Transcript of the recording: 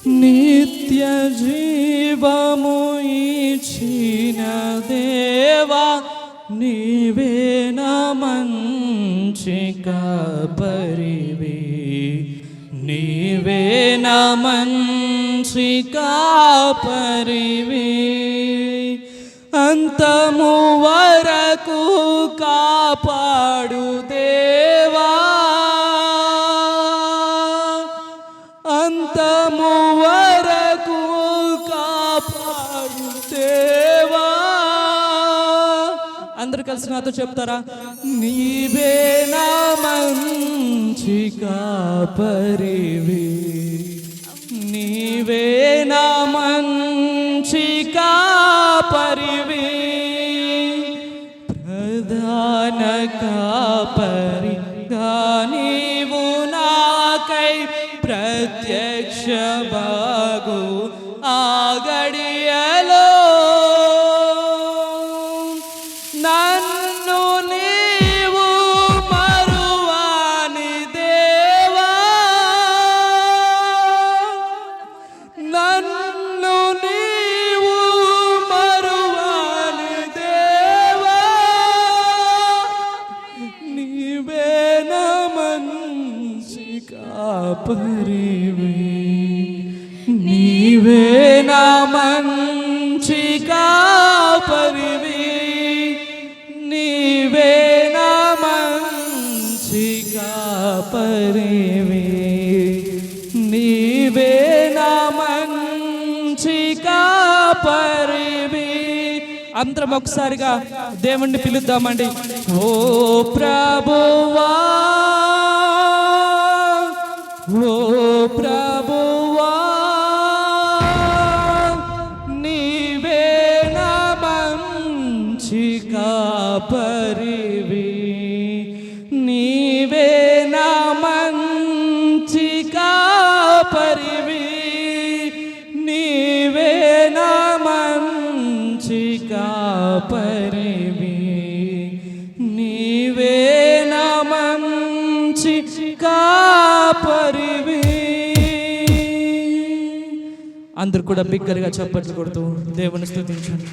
నిత్య జీవము ఇచ్చిన దేవా నీవే నా మంచి కాపరివి, నీవే నా మంచి కాపరివి. అంతము వరకు కాపాడు దేవా, అంతము వరకు కాపాడు దేవా. అందరు కలిసి నాతో చెప్తారా? నీవే నా మంచి కాపరివి, నీవే నా మంచి కాపరివి. ప్రధాన కాపరిగా నీవు నాకై ప్రత్యక్ష బాగు ఆగడియలో నన్ను నీవు మరువాని దేవా, నన్ను నీవు మరువాని దేవా. నీవే నా మంచి కాపరివి, నీవే నా మంచి కాపరివి, నీవే నా మంచి కాపరివి, నీవే నా మంచి కాపరివి. అందరం ఒకసారిగా దేవుణ్ణి పిలుద్దామండి. ఓ ప్రభువా, ఓ ప్రభువా, నీవే నా మంచి కాపరివి, నీవే నా మంచి కాపరివి, నీవే నా మంచి కాపరివి, నీవే నా మంచి కాపరివి. అందరూ కూడా బిగ్గరగా చప్పట్లు కొడుతూ దేవుని స్తుతించండి.